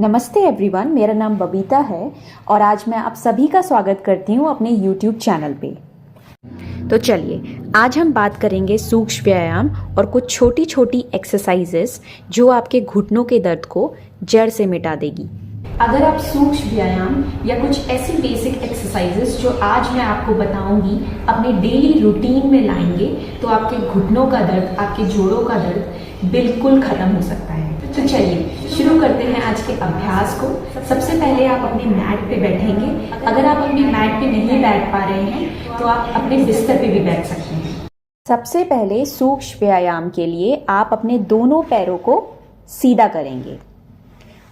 नमस्ते एवरीवन, मेरा नाम बबीता है और आज मैं आप सभी का स्वागत करती हूँ अपने YouTube चैनल पे। तो चलिए, आज हम बात करेंगे सूक्ष्म व्यायाम और कुछ छोटी छोटी एक्सरसाइजेस जो आपके घुटनों के दर्द को जड़ से मिटा देगी। अगर आप सूक्ष्म व्यायाम या कुछ ऐसी बेसिक एक्सरसाइजेस जो आज मैं आपको बताऊंगी अपने डेली रूटीन में लाएंगे तो आपके घुटनों का दर्द, आपके जोड़ों का दर्द बिल्कुल खत्म हो सकता है। तो चलिए शुरू करते हैं आज के अभ्यास को। सबसे पहले आप अपने मैट पे बैठेंगे। अगर आप अपने मैट पे नहीं बैठ पा रहे हैं तो आप अपने बिस्तर पे भी बैठ सकते हैं। सबसे पहले सूक्ष्म व्यायाम के लिए आप अपने दोनों पैरों को सीधा करेंगे।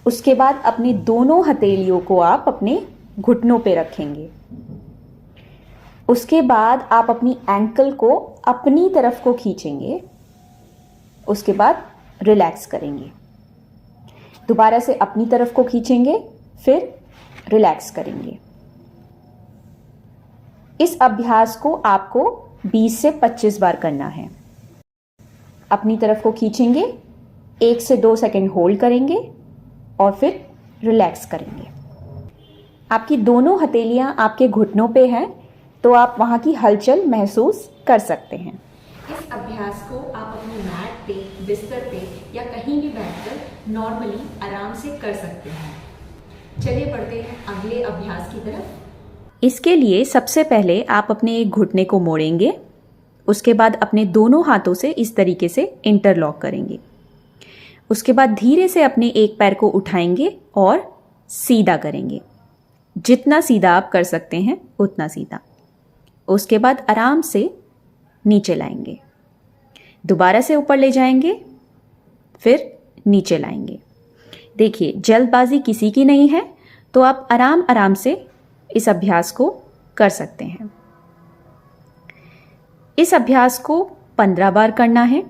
उसके बाद अपने दोनों हथेलियों को आप अपने घुटनों पे रखेंगे। उसके बाद आप अपनी एंकल को अपनी तरफ को खींचेंगे। उसके बाद रिलैक्स करेंगे। दोबारा से अपनी तरफ को खींचेंगे, फिर रिलैक्स करेंगे। इस अभ्यास को आपको 20 से 25 बार करना है। अपनी तरफ को खींचेंगे, 1 से 2 सेकंड होल्ड करेंगे और फिर रिलैक्स करेंगे। आपकी दोनों हथेलियां आपके घुटनों पे हैं तो आप वहां की हलचल महसूस कर सकते हैं। इस अभ्यास को आप अपने मैट पे, बिस्तर पे या कहीं भी बैठकर नॉर्मली आराम से कर सकते हैं। चलिए बढ़ते हैं अगले अभ्यास की तरफ। इसके लिए सबसे पहले आप अपने एक घुटने को मोड़ेंगे। उसके बाद अपने दोनों हाथों से इस तरीके से इंटरलॉक करेंगे। उसके बाद धीरे से अपने एक पैर को उठाएंगे और सीधा करेंगे। जितना सीधा आप कर सकते हैं उतना सीधा। उसके बाद आराम से नीचे लाएंगे। दोबारा से ऊपर ले जाएंगे, फिर नीचे लाएंगे। देखिए, जल्दबाजी किसी की नहीं है तो आप आराम आराम से इस अभ्यास को कर सकते हैं। इस अभ्यास को 15 बार करना है।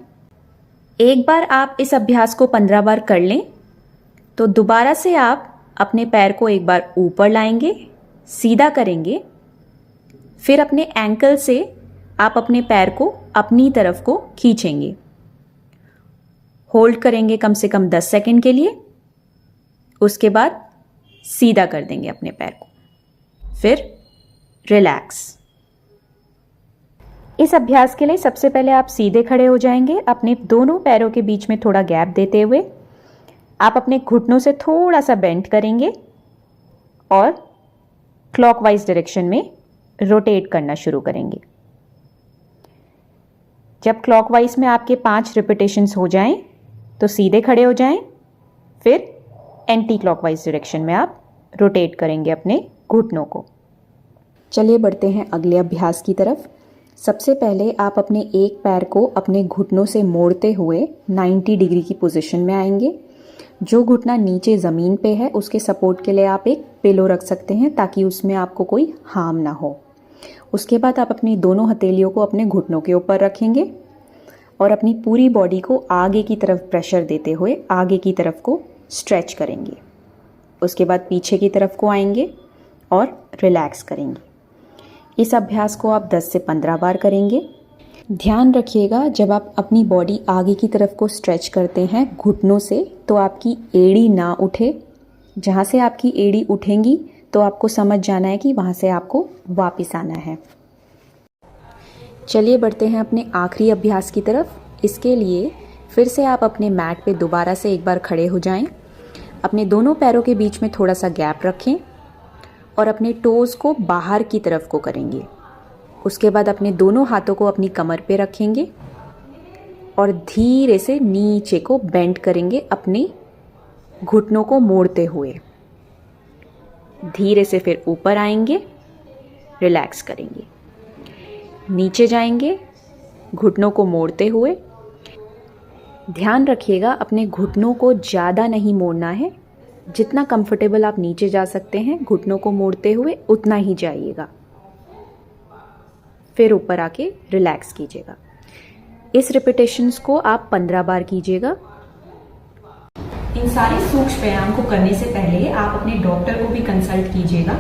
एक बार आप इस अभ्यास को 15 बार कर लें तो दोबारा से आप अपने पैर को एक बार ऊपर लाएंगे, सीधा करेंगे। फिर अपने एंकल से आप अपने पैर को अपनी तरफ को खींचेंगे। होल्ड करेंगे कम से कम 10 सेकंड के लिए। उसके बाद सीधा कर देंगे अपने पैर को, फिर रिलैक्स। इस अभ्यास के लिए सबसे पहले आप सीधे खड़े हो जाएंगे। अपने दोनों पैरों के बीच में थोड़ा गैप देते हुए आप अपने घुटनों से थोड़ा सा बेंड करेंगे और क्लॉकवाइज डायरेक्शन में रोटेट करना शुरू करेंगे। जब क्लॉकवाइज में आपके 5 रिपीटेशंस हो जाएं तो सीधे खड़े हो जाएं। फिर एंटी क्लॉकवाइज डायरेक्शन में आप रोटेट करेंगे अपने घुटनों को। चलिए बढ़ते हैं अगले अभ्यास की तरफ। सबसे पहले आप अपने एक पैर को अपने घुटनों से मोड़ते हुए 90 डिग्री की पोजीशन में आएंगे। जो घुटना नीचे ज़मीन पे है उसके सपोर्ट के लिए आप एक पिलो रख सकते हैं ताकि उसमें आपको कोई हार्म ना हो। उसके बाद आप अपनी दोनों हथेलियों को अपने घुटनों के ऊपर रखेंगे और अपनी पूरी बॉडी को आगे की तरफ प्रेशर देते हुए आगे की तरफ को स्ट्रेच करेंगे। उसके बाद पीछे की तरफ को आएंगे और रिलैक्स करेंगे। इस अभ्यास को आप 10 से 15 बार करेंगे। ध्यान रखिएगा, जब आप अपनी बॉडी आगे की तरफ को स्ट्रेच करते हैं घुटनों से तो आपकी एड़ी ना उठे। जहाँ से आपकी एड़ी उठेंगी तो आपको समझ जाना है कि वहाँ से आपको वापस आना है। चलिए बढ़ते हैं अपने आखिरी अभ्यास की तरफ। इसके लिए फिर से आप अपने मैट पे दोबारा से एक बार खड़े हो जाएं। अपने दोनों पैरों के बीच में थोड़ा सा गैप रखें और अपने टोज़ को बाहर की तरफ को करेंगे। उसके बाद अपने दोनों हाथों को अपनी कमर पे रखेंगे और धीरे से नीचे को बेंड करेंगे अपने घुटनों को मोड़ते हुए। धीरे से फिर ऊपर आएंगे, रिलैक्स करेंगे। नीचे जाएंगे घुटनों को मोड़ते हुए। ध्यान रखिएगा, अपने घुटनों को ज़्यादा नहीं मोड़ना है। जितना कंफर्टेबल आप नीचे जा सकते हैं घुटनों को मोड़ते हुए उतना ही जाइएगा। फिर ऊपर आके रिलैक्स कीजिएगा। इस रिपीटेशंस को आप 15 बार कीजिएगा। इन सारे सूक्ष्म व्यायाम को करने से पहले आप अपने डॉक्टर को भी कंसल्ट कीजिएगा।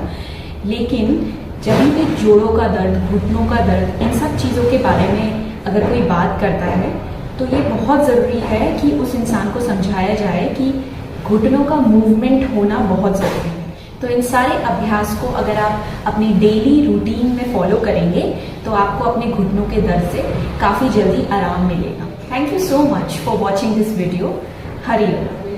लेकिन जब भी जोड़ों का दर्द, घुटनों का दर्द, इन सब चीज़ों के बारे में अगर कोई बात करता है तो ये बहुत ज़रूरी है कि उस इंसान को समझाया जाए कि घुटनों का मूवमेंट होना बहुत ज़रूरी है। तो इन सारे अभ्यास को अगर आप अपनी डेली रूटीन में फॉलो करेंगे तो आपको अपने घुटनों के दर्द से काफ़ी जल्दी आराम मिलेगा। Thank you so much for watching this video. Hariom.